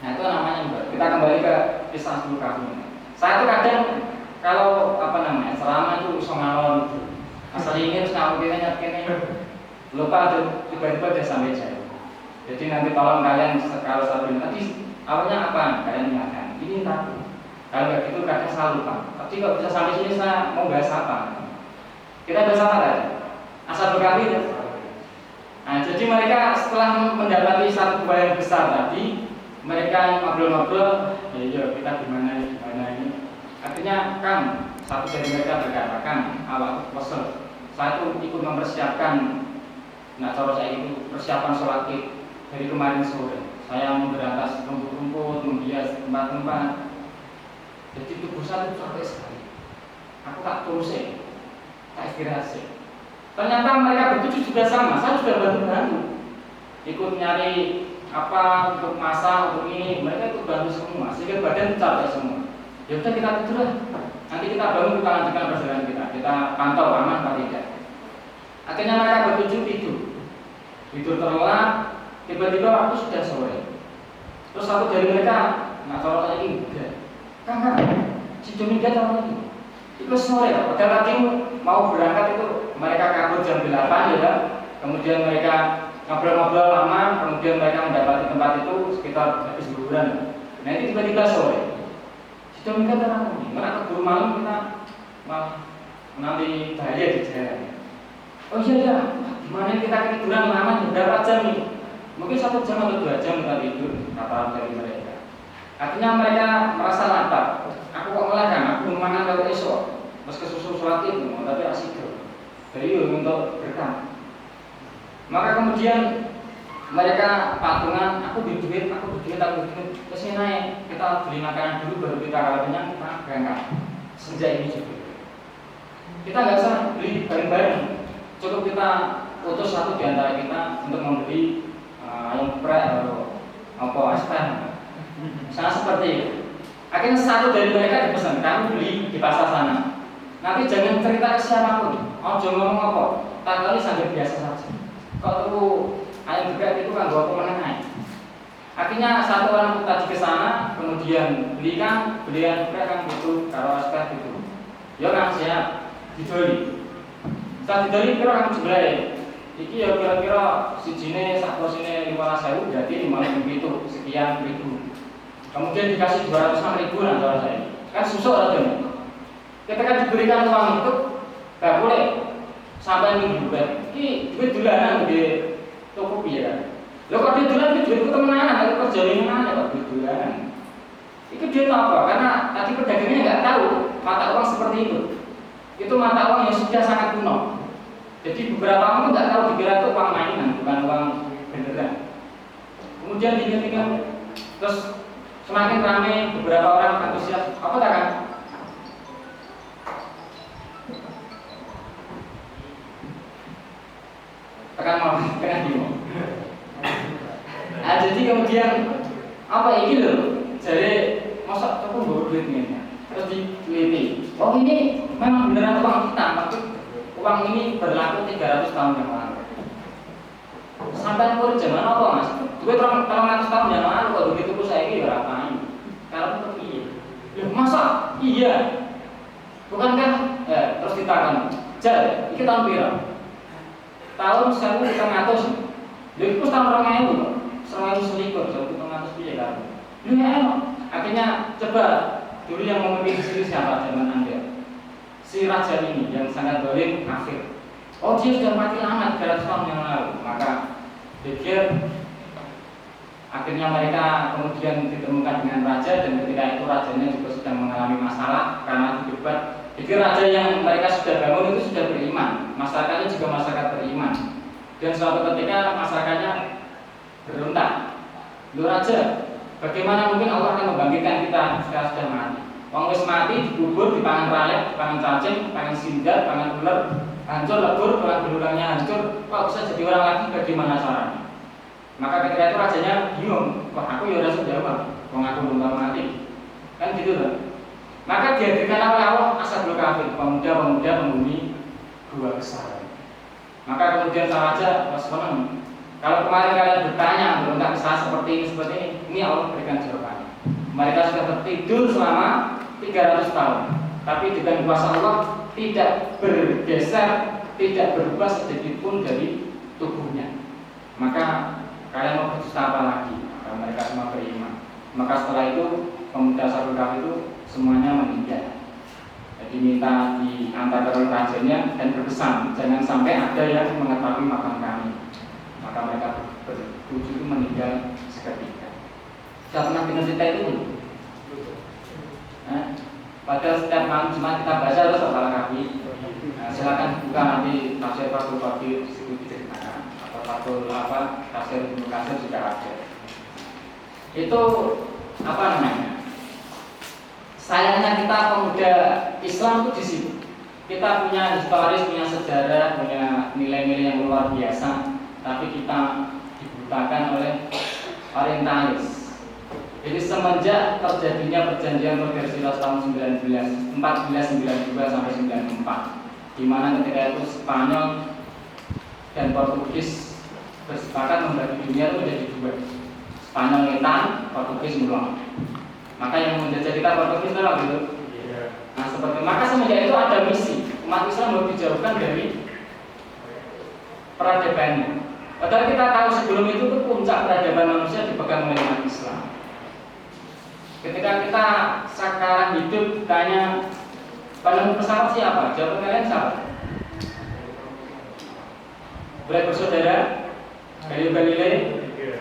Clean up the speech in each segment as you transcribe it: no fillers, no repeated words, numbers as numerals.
Nah itu namanya mimbar. Kita kembali ke kisah Ashabul Kahfi. Saya tuh kadang kalau ceramah itu iso ngalor gitu. Asal ingin ngalor kene lupa tuh tiba-tiba udah sampai jauh. Jadi nanti tolong kalian kalau satu tadi awalnya apa? Kalian ingatkan. Ini tadi. Kalau nggak gitu kadang saya lupa. Tapi kalau bisa sampai sini saya mau bahas apa? Kita bahas apa tadi? Ashabul Kahfi. Nah, jadi mereka setelah mendapati satu gua yang besar tadi, mereka ngobrol-ngobrol, ya kita gimana ini. Artinya satu dari mereka berkata, awak wasel, saya itu ikut mempersiapkan, cara saya itu persiapan sholat id dari kemarin sore. Saya memberantas rumput-rumput, menghias tempat-tempat. Jadi tubuh saya itu capek sekali. Aku tak turusin, tak istirahat. Ternyata mereka bertujuh juga sama. Saya juga bantu-bantu, ikut nyari apa untuk masak, untuk ini. Mereka ikut bantu semua, sehingga badan capek semua. Ya udah kita tidur lah. Nanti kita bangun, kita lanjutkan perjalanan kita. Kita pantau aman atau tidak. Akhirnya mereka bertujuh tidur terlelap. Tiba-tiba waktu sudah sore. Terus satu dari mereka kalau lagi enggak. Si Dominga tahu lagi. Itu sore, padahal tadi mau berangkat itu mereka kabur jam 8 ya. Kemudian mereka ngobrol-ngobrol lama, kemudian mereka mendapati tempat itu sekitar habis bulan. Nah ini tiba-tiba sore. Sudah mereka terang ini, mereka keburu malam kita malah nanti bahaya di jalan. Oh iya, gimana kita ketiduran lama berapa jam nih? Mungkin 1 jam atau 2 jam kita tidur, kata dari mereka. Artinya mereka merasa lapar. Aku kok melahkan, aku belum makan kalau esok. Meski susu sholat itu, tapi asik dari untuk berkah. Maka kemudian mereka patungan, aku berduit. Terus naik, kita beli makanan dulu, baru kita kalau kenyang kita berangkat. Sejak ini juga kita nggak usah beli bareng-bareng. Cukup kita utus satu di antara kita untuk membeli ayam geprek atau apa aspen. Sangat seperti itu. Akhirnya satu dari mereka dipesan, kamu beli di pasar sana. Nanti jangan cerita ke siapapun. Jangan ngomong apa. Tak kali sambil biasa saja. Kau tuh ayam geprek itu kan bawa pemenang. Akhirnya satu orang tadi ke sana, kemudian belian geprek kan gitu, kalau aspen gitu. Ya kan siap, didoli. Saat didoli kira kamu jumlah. Iki ya kira-kira sijine sak posine 15.000 berarti 5.000 itu sekian ribu. Kemudian dikasih 200.000 antara saya. Kan susuk aja. Ketika diberikan uang itu, gak boleh sampai minggu depan. Ini duit dulanan di toko biaya. Lo kalau duit dulanan, duit temenan, kalau kerja ini mana kok duit dulanan? Itu dia tahu apa? Karena tadi pedagangnya nggak tahu mata uang seperti itu. Itu mata uang yang sudah sangat kuno. Jadi beberapa orang itu nggak tahu dikira itu uang mainan, bukan uang beneran. Kemudian tinggal terus semakin ramai, beberapa orang antusias. Apa tak kan? Tekan mau, tekan dimo. Nah, jadi kemudian apa ini loh? Jadi masa aku bawa duit nih, terus diteliti. Oh ini memang beneran uang kita, tapi uang ini berlaku 300 tahun yang lalu. Sampai umur zaman apa mas? Duit 300 tahun yang lalu, kalau begitu pun saya ini berapain? Kalau itu iya. Loh, masa? Iya. Bukankah? Terus ditangan. Jadi, ini tahun berapa? Tahun 1900. Lalu itu tahun 2000. 1900 piye kan? Loh ya, akhirnya coba dulu yang memimpin sini siapa zaman Anda? Si raja ini yang sangat zalim kafir. Oh dia sudah mati lama 300 tahun yang lalu. Maka pikir akhirnya mereka kemudian ditemukan dengan raja, dan ketika itu rajanya juga sedang mengalami masalah karena debat. Pikir raja yang mereka sudah bangun itu sudah beriman, masyarakatnya juga masyarakat beriman. Dan suatu ketika masyarakatnya berontak. Loh raja, bagaimana mungkin Allah akan membangkitkan kita jika sudah mati? Wong wis mati dikubur, dipangan rakyat, dipangan cacing, dipangan sindat, dipangan ular, hancur lebur, tulang belulangnya hancur. Kok bisa jadi orang lagi? Bagaimana caranya? Maka ketika itu rajanya bingung. Wah aku ya udah jawab, wong aku belum mati. Kan gitu loh. Maka dihadirkan oleh Allah Ashabul Kahfi, pemuda-pemuda penghuni gua besar. Maka kemudian sang raja senang Kalau kemarin kalian bertanya, berontak ke saya seperti ini Allah berikan jawabannya. Mereka sudah tertidur selama 300 tahun, tapi dengan kuasa Allah tidak bergeser, tidak berubah sedikit pun dari tubuhnya. Maka kalian mau berdusta apa lagi? Kalau mereka semua beriman. Maka setelah itu pemuda Ashabul Kahfi itu semuanya meninggal. Jadi minta diantar ke rajanya dan berpesan, jangan sampai ada yang mengetahui makam kami. Maka mereka bertujuh itu meninggal seketika. Sudah pernah dengar cerita itu? Padahal setiap malam Jumat kita baca terus Ashabul Kahfi. Silakan buka nanti tafsir Fathul Qadir itu diceritakan, atau Fathul tafsir Ibnu Katsir juga ada. Itu apa namanya? Sayangnya kita pemuda Islam itu di situ. Kita punya historis, punya sejarah, punya nilai-nilai yang luar biasa, tapi kita dibutakan oleh orientalis. Jadi semenjak terjadinya perjanjian Tordesillas tahun 1492 sampai 94, di mana ketika itu Spanyol dan Portugis bersepakat membagi dunia itu menjadi dua, Spanyol ngetan, Portugis mulai. Maka yang menjajah kita Portugis memang gitu. Nah seperti maka semenjak itu ada misi umat Islam mau dijauhkan dari peradabannya. Padahal kita tahu sebelum itu tuh puncak peradaban manusia dipegang oleh umat Islam. Ketika kita sekarang hidup tanya paling pesawat siapa? Jawaban kalian siapa? Boleh bersaudara? Galilei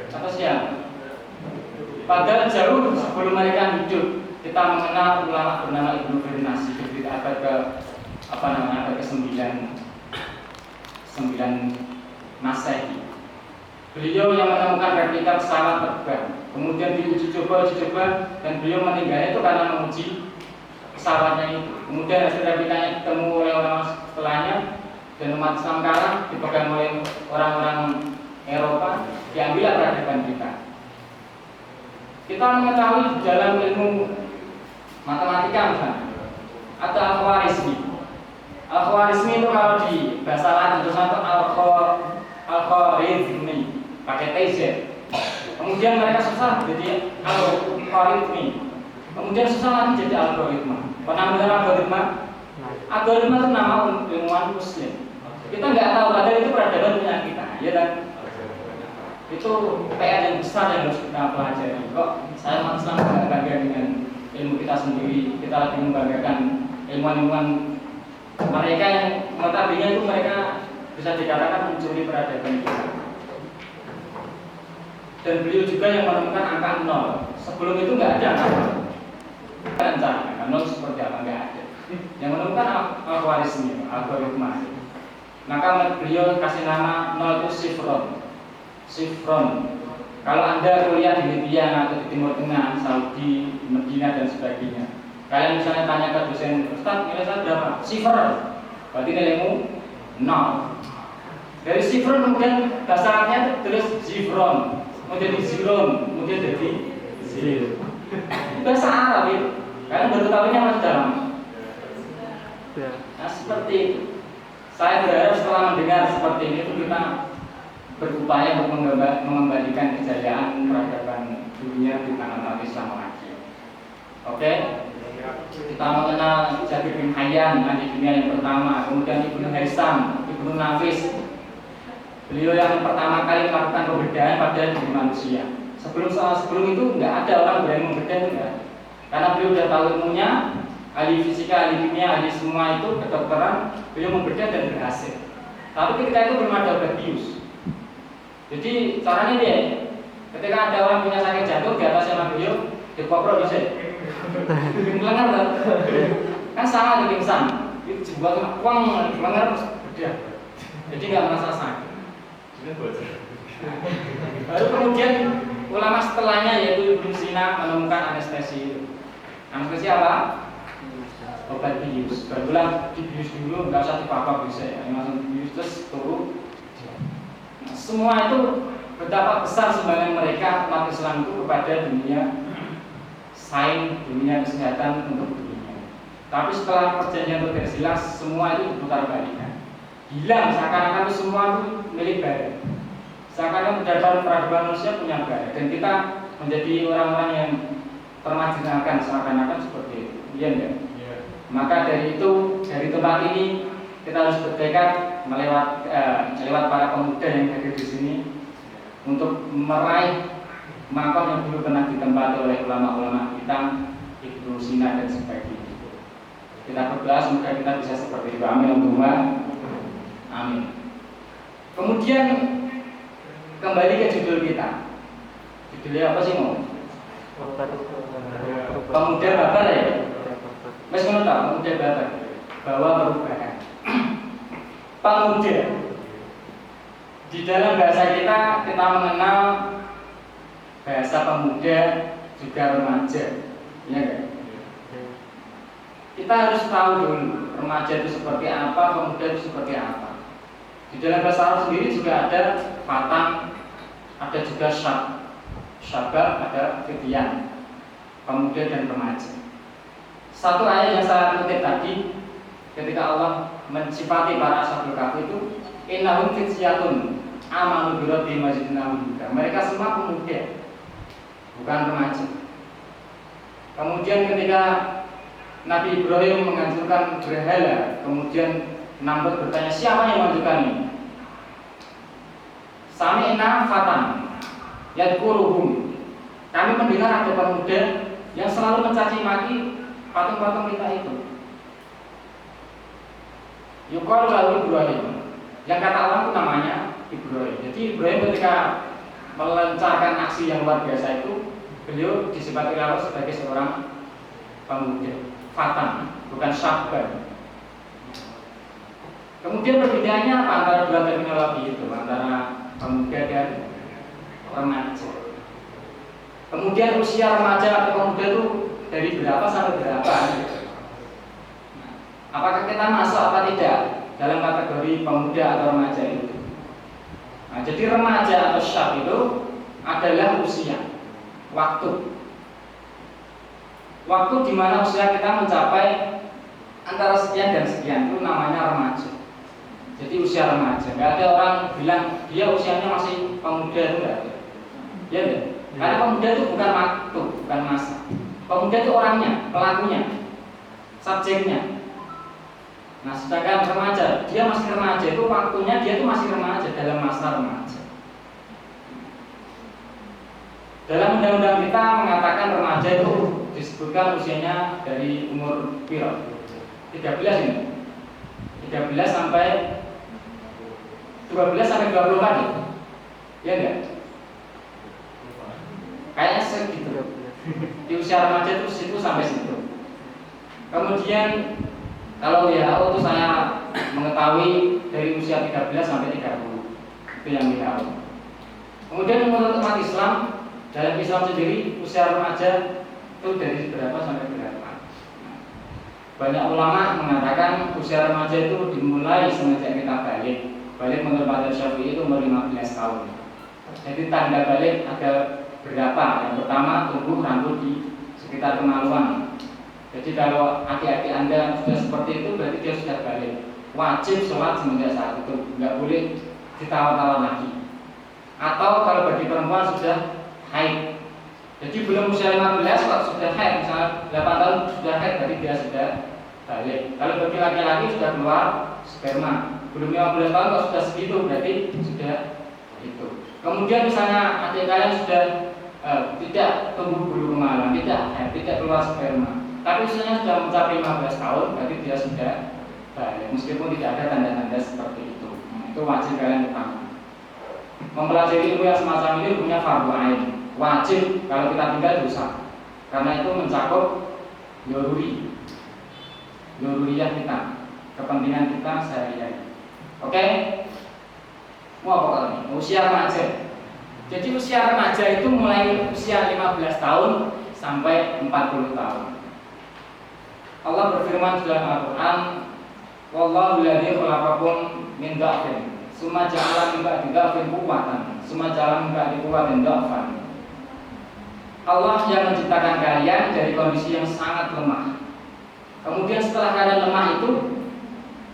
atau siapa? Padahal jauh sebelum mereka hidup kita mengenal ulama bernama Ibnu Firnas di abad ke-9 Masehi. Beliau yang menemukan replika pesawat terbang, kemudian diuji coba, dan beliau meninggalnya itu karena menguji pesawatnya itu. Kemudian hasil replikanya ketemu oleh orang setelahnya, dan umat Islam kalah dipegang oleh orang-orang Eropa, diambil peradaban kita. Kita mengetahui dalam ilmu matematika misalnya ada Al-Khwarizmi. Al-Khwarizmi itu kalau di bahasa Latin itu Al-Khwarizmi pakai TZ. Kemudian mereka susah jadi Al-Khwarizmi. Kemudian susah lagi jadi algoritma. Pernah mendengar algoritma? Algoritma itu nama ilmuwan Muslim. Kita nggak tahu padahal itu peradaban punya kita, ya kan? Itu PR yang besar yang harus kita pelajari. Kok saya umat Islam tidak bangga dengan ilmu kita sendiri, kita lagi membanggakan ilmuwan-ilmuwan mereka yang notabene itu mereka bisa dikatakan mencuri peradaban kita. Dan beliau juga yang menemukan angka 0. Sebelum itu nggak ada angka 0. Angka 0 seperti apa? Nggak ada. Yang menemukan Al-Khwarizmi, algoritma. Maka beliau kasih nama 0 itu Sifron. Kalau Anda kuliah di Libya atau di Timur Tengah, Saudi, Medina dan sebagainya, kalian misalnya tanya ke dosen, Ustaz, nilai saya berapa? Sifr. Berarti nilaimu 0. Dari Sifron kemudian bahasa Arabnya terus Zifron, kemudian Ziron, kemudian jadi Zir. Bahasa Arab itu. Kalian baru tahunya masih dalam. Nah seperti itu. Saya berharap setelah mendengar seperti ini itu kita berupaya untuk mengembalikan kejayaan peradaban dunia di tangan umat Islam lagi. Oke? Kita mengenal Jabir bin Hayyan, ahli dunia yang pertama, kemudian Ibnu Haisam, Ibnu Nafis. Beliau yang pertama kali melakukan pembedahan pada diri manusia. Sebelum itu nggak ada orang berani membedah itu enggak. Karena beliau sudah tahu ilmunya, ahli fisika, ahli kimia, ahli semua itu kedokteran, beliau membedah dan berhasil. Tapi ketika itu belum ada obat bius. Jadi caranya dia, ketika ada orang punya sakit jantung di atas sama beliau, dikoprol bisa. Melengah kan sama di pingsan, itu jebak uang melengah bedah. Jadi nggak merasa sakit. Baru kemudian ulama setelahnya yaitu Ibnu Sina menemukan anestesi itu. Anestesi apa? Obat bius. Barulah dibius dulu, nggak usah dipapar bisa ya. Langsung dibius terus turun. Nah, semua itu betapa besar sumbangan mereka umat Islam itu kepada dunia sains, dunia kesehatan untuk dunia. Tapi setelah perjanjian Tordesillas semua itu diputar balikan. Hilang seakan-akan semua itu milik badan. Seakan-akan peradaban manusia punya gaya, dan kita menjadi orang-orang yang termarginalkan seakan-akan seperti itu. Iya enggak? Yeah. Maka dari itu, dari tempat ini kita harus bertekad melewat para pemuda yang hadir di sini untuk meraih makam yang dulu pernah ditempati oleh ulama-ulama kita, Ibnu Sina dan sebagainya. Kita berdoa semoga kita bisa seperti itu. Amin. Amin. Kemudian kembali ke judul kita. Judulnya apa sih mau? Pemuda Babar ya. Mas menurut pemuda Babar bahwa perubahan. Pemuda. Di dalam bahasa kita mengenal bahasa pemuda juga remaja. Iya enggak? Kita harus tahu dulu remaja itu seperti apa, pemuda itu seperti apa. Di dalam bahasa Arab sendiri juga ada fatang, ada juga syabab, ada fityan, pemuda dan remaja. Satu ayat yang saya kutip tadi, ketika Allah mensifati para ashabul kahfi itu, innahum fityatun amanu bi rabbihim wazidnahum huda. Mereka semua pemuda, bukan remaja. Kemudian ketika Nabi Ibrahim menganjurkan berhala, kemudian Namrud bertanya, siapa yang mengajukan ini? Sami'na fatan yadkuruhum. Kami mendengar ada pemuda yang selalu mencaci maki patung-patung kita itu. Yuqalu lahu Ibrahim. Yang kata Allah itu namanya Ibrahim. Jadi Ibrahim ketika melancarkan aksi yang luar biasa itu, beliau disifati Allah sebagai seorang pemuda, fatan, bukan syabban. Kemudian perbedaannya apa antara dua terminologi itu, antara pemuda dan remaja? Kemudian usia remaja atau pemuda itu dari berapa sampai berapa? Apakah kita masuk apa tidak dalam kategori pemuda atau remaja itu? Nah, jadi remaja atau syab itu adalah usia, waktu di mana usia kita mencapai antara sekian dan sekian, itu namanya remaja. Jadi usia remaja, nggak ada orang bilang dia usianya masih pemuda, itu nggak ada. Ya enggak? Karena pemuda itu bukan waktu, bukan masa. Pemuda itu orangnya, pelakunya, subjeknya. Nah, sedangkan remaja, dia masih remaja, itu waktunya dia itu masih remaja, dalam masa remaja. Dalam undang-undang kita mengatakan remaja itu disebutkan usianya dari umur piro? 13 ini. 13 sampai 12 sampai 24 ya? Ya enggak? Kayaknya segitu. Di usia remaja itu situ sampai situ. Kemudian kalau WHO itu saya mengetahui dari usia 13 sampai 30. Itu yang WHO. Kemudian menurut umat Islam, dalam Islam sendiri usia remaja itu dari berapa sampai berapa? Banyak ulama mengatakan usia remaja itu dimulai semenjak kita balik. Balik menurut Madzhab Syafi'i itu umur 15 tahun. Jadi tanda balik ada berapa? Yang pertama, tumbuh rambut di sekitar kemaluan. Jadi kalau adik-adik Anda sudah seperti itu, berarti dia sudah balik. Wajib sholat semenjak saat itu, nggak boleh ditawar-tawar lagi. Atau kalau bagi perempuan sudah haid. Jadi belum usia 15 kalau sudah haid, misalnya 8 tahun sudah haid, berarti dia sudah balik. Kalau bagi laki-laki sudah keluar sperma, belum 15 tahun kalau sudah segitu, berarti sudah itu. Kemudian misalnya adik kalian sudah tidak tumbuh bulu kemaluan, tidak keluar sperma, tapi usianya sudah mencapai 15 tahun, berarti dia sudah balik, meskipun tidak ada tanda-tanda seperti itu. Itu wajib kalian ketahui. Mempelajari ilmu yang semacam ini punya fardhu ain, wajib kalau kita tinggal dosa, karena itu mencakup doruriyah kita, kepentingan kita sehari-hari. Oke? Mau apa kalau ini? Usia remaja. Jadi usia remaja itu mulai usia 15 tahun sampai 40 tahun. Allah berfirman dalam Al-Quran, wallahu alladzi khalaqakum min dha'fin summa ja'ala min ba'di dha'fin quwwatan summa ja'ala min ba'di quwwatin dha'fan. Allah yang menciptakan kalian dari kondisi yang sangat lemah. Kemudian setelah kalian lemah itu,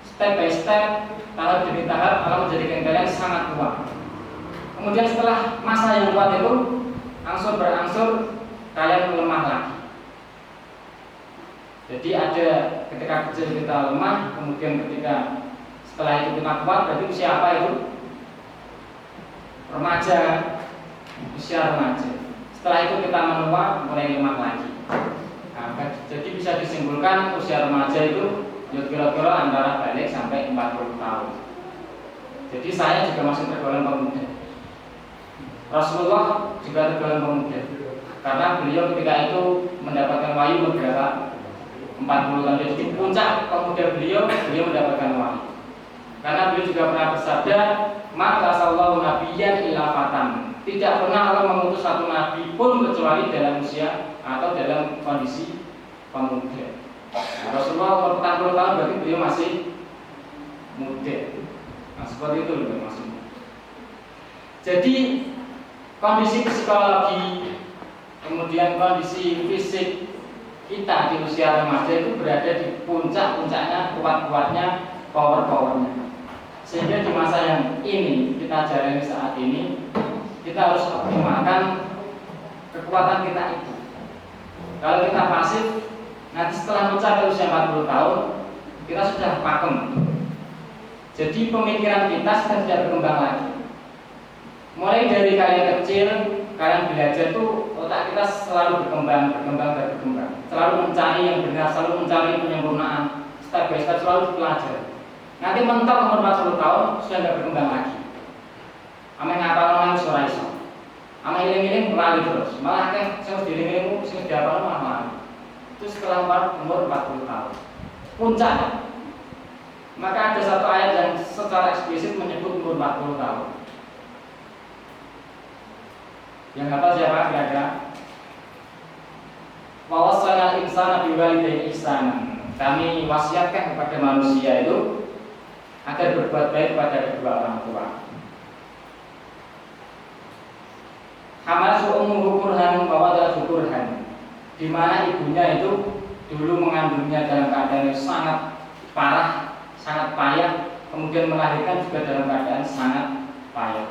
step by step, tahap demi tahap Allah menjadikan kalian sangat kuat. Kemudian setelah masa yang kuat itu angsur berangsur kalian melemah lagi. Jadi ada ketika kecil kita lemah, kemudian ketika setelah itu kita kuat, berarti usia apa itu? Remaja, usia remaja. Setelah itu kita menua, mulai lemah lagi. Nah, jadi bisa disimpulkan usia remaja itu kira-kira antara balik sampai 40 tahun. Jadi saya juga masih tergolong pemuda. Rasulullah juga tergolong pemuda, karena beliau ketika itu mendapatkan wahyu beberapa 40 tahun. Jadi puncak pemuda beliau mendapatkan wahyu. Karena beliau juga pernah bersabda, "Maka sallallahu nabiyyan illa fatan." Tidak pernah Allah mengutus satu nabi pun kecuali dalam usia atau dalam kondisi pemuda. Nah, Rasulullah umur 40 tahun berarti beliau masih muda. Nah, seperti itu loh maksudnya. Jadi kondisi psikologi, kemudian kondisi fisik kita di usia remaja itu berada di puncak-puncaknya, kuat-kuatnya, power-powernya. Sehingga di masa yang ini kita jalani saat ini, kita harus optimalkan kekuatan kita itu. Kalau kita pasif, nanti setelah mencapai usia 40 tahun, kita sudah pakem. Jadi pemikiran kita sudah tidak berkembang lagi. Mulai dari kalian kecil, kalian belajar tuh otak kita selalu berkembang. Selalu mencari yang benar, selalu mencari penyempurnaan. Step by step selalu dipelajari. Nanti mentok umur 40 tahun sudah tidak berkembang lagi. Ame ngapal nang ora iso. Ame iling-iling lali terus. Malah kan sing diiling-ilingmu sing diapal malah lali. Itu setelah umur 40 tahun. Puncak. Maka ada satu ayat yang secara eksplisit menyebut umur 40 tahun. Yang hafal siapa kira-kira? Wa wassana insana biwalidayhi ihsanan. Kami wasiatkan kepada manusia itu agar berbuat baik kepada kedua orang tua. Hamalatu ummuhu kurhan wa wada'athu kurhan. Di mana ibunya itu dulu mengandungnya dalam keadaan yang sangat parah, sangat payah, kemudian melahirkan juga dalam keadaan sangat payah.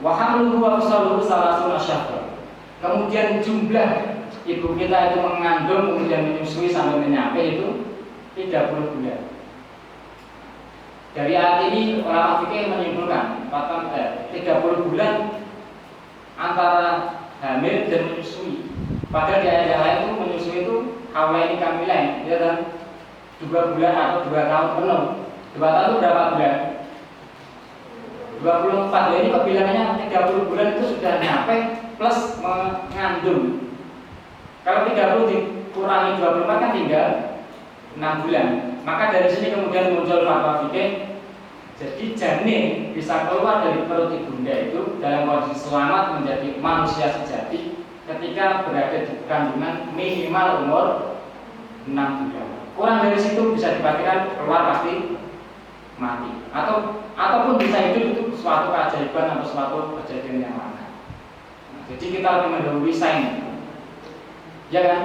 Wa hamluhu wa fisaluhu salasuna syahra. Kemudian jumlah ibu kita itu mengandung kemudian menyusui sampai menyampai itu 30 bulan. Dari ayat ini ulama fikih menyimpulkan 30 bulan antara hamil dan menyusui. Padahal di ayat yang lain itu menyusui itu hawaini kamilain, ya kan? 2 bulan atau 2 tahun penuh. 2 tahun itu berapa bulan? 24. Jadi kebilangannya 30 bulan itu sudah nyampe plus mengandung. Kalau 30 dikurangi 24 kan tinggal 6 bulan. Maka dari sini kemudian muncul fatwa fikih. Jadi janin bisa keluar dari perut ibunda itu dalam kondisi selamat menjadi manusia sejati ketika berada di kandungan minimal umur 6 bulan. Kurang dari situ bisa dipastikan keluar pasti mati. Ataupun bisa hidup itu suatu keajaiban atau suatu kejadian yang langka. Nah, jadi kita lebih mendahului sains. Ya kan?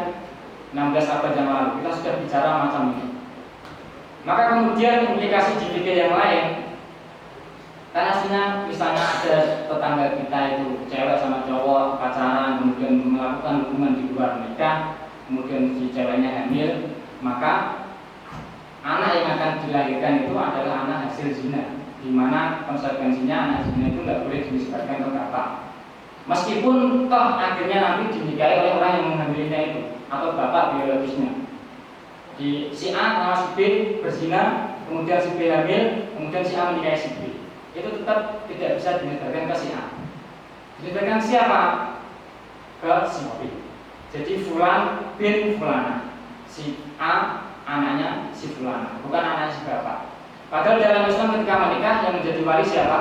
16 abad yang lalu kita sudah bicara macam ini. Maka kemudian implikasi di fikih yang lain, kan aslinya misalnya ada tetangga kita itu cewek sama cowok pacaran, kemudian melakukan hubungan di luar nikah, kemudian si ceweknya hamil, maka anak yang akan dilahirkan itu adalah anak hasil zina, di mana konsekuensinya anak zina itu nggak boleh dinisbatkan ke bapak. Meskipun toh akhirnya nanti dinikahi oleh orang yang menghamilinya itu atau bapak biologisnya. Di si A sama si B berzina, kemudian si B hamil, kemudian si A menikahi si B. Itu tetap tidak bisa dinisbatkan ke si A. Dinisbatkan siapa? Ke si B. Jadi fulan bin fulana. Si A anaknya si fulana, bukan anaknya si bapak. Padahal dalam Islam ketika menikah yang menjadi wali siapa?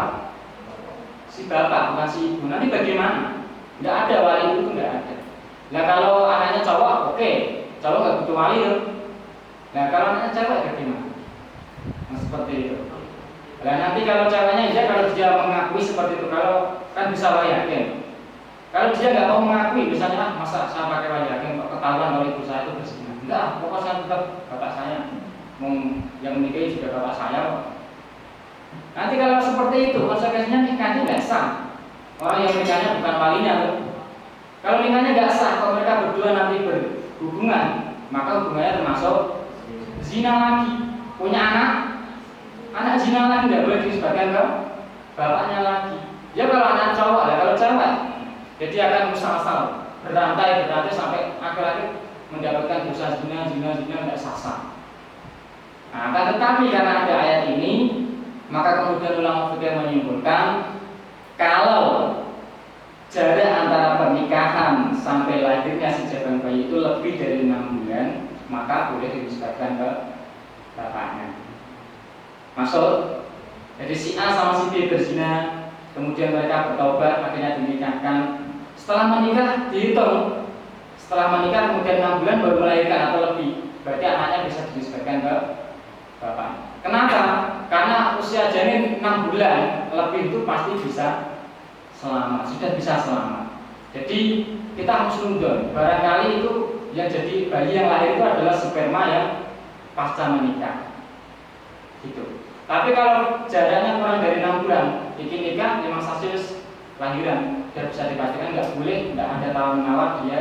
Si bapak, bukan si ibu. Nanti bagaimana? Tidak ada wali itu, tidak ada. Nah kalau anaknya cowok, oke, cowok nggak butuh wali tuh. Nah kalau anaknya cewek bagaimana? Nah seperti itu. Nah nanti kalau ceweknya dia kalau dia mengakui seperti itu, kalau kan bisa wali yakin. Kalau dia nggak mau mengakui, misalnya masa saya pakai wali yakin, ketahuan kalau ibu saya itu berzina. Enggak, pokoknya saya tetap bapak saya. Yang menikahi juga bapak saya. Nanti kalau seperti itu konsekuensinya nikahnya nggak sah. orang yang nikahnya bukan walinya loh. Kalau nikahnya nggak sah, kalau mereka berdua nanti berhubungan, maka hubungannya termasuk zina lagi. Punya anak zina lagi nggak boleh disebutkan ke bapaknya lagi. Ya kalau anak cowok ya, kalau cewek, jadi akan musal-sal berantai sampai akhir-akhir mendapatkan dosa zina nggak sah. Nah, tetapi karena ada ayat ini, maka kemudian ulama fikih menyimpulkan kalau jarak antara pernikahan sampai lahirnya si jabang bayi itu lebih dari 6 bulan, maka boleh dinisbatkan ke bapaknya. Maksud, jadi si A sama si B berzina, kemudian mereka bertobat, akhirnya dinikahkan. Setelah menikah dihitung, setelah menikah kemudian 6 bulan baru melahirkan atau lebih, berarti anaknya bisa dinisbatkan ke bapak. Kenapa? Karena usia janin 6 bulan lebih itu pasti bisa selamat, sudah bisa selamat. Jadi kita harus nunda. Barangkali itu yang jadi bayi yang lahir itu adalah sperma yang pasca menikah. Gitu. Tapi kalau jaraknya kurang dari 6 bulan, bikin nikah memang sasis lahiran, sudah bisa dipastikan nggak boleh, nggak ada tahun menawar dia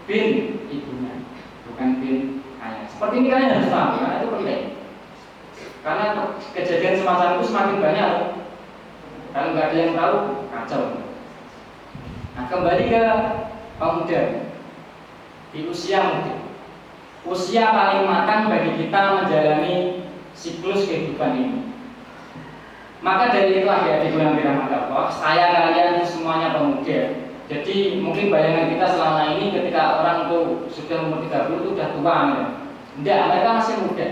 bin ibunya, bukan bin ayah. Seperti ini kalian harus tahu, karena itu penting. Karena kejadian semacam itu semakin banyak. Kalau nggak ada yang tahu, kacau. Nah, kembali ke pemuda di usia muda. Usia paling matang bagi kita menjalani siklus kehidupan ini. Maka dari itu adik-adik yang dirahmati Allah, saya kalian semuanya pemuda. Jadi mungkin bayangan kita selama ini ketika orang itu sudah umur 30 itu sudah tua, ya. Tidak, mereka masih muda.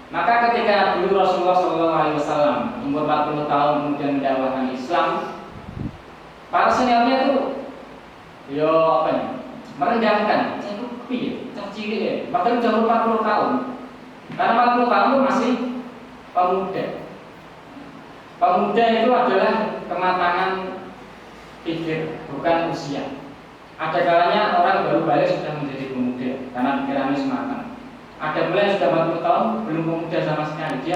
Maka ketika dulu Rasulullah SAW umur 40 tahun kemudian mendakwahkan Islam, para seniornya itu merendahkan, saya itu piye, cilik ya, bahkan sudah 40 tahun. Karena 40 tahun itu masih pemuda. Pemuda itu adalah kematangan pikir, bukan usia. Ada kalanya orang baru balik sudah menjadi pemuda karena pikirannya sematang. Ada pula yang sudah 40 tahun belum pemuda sama sekali. Dia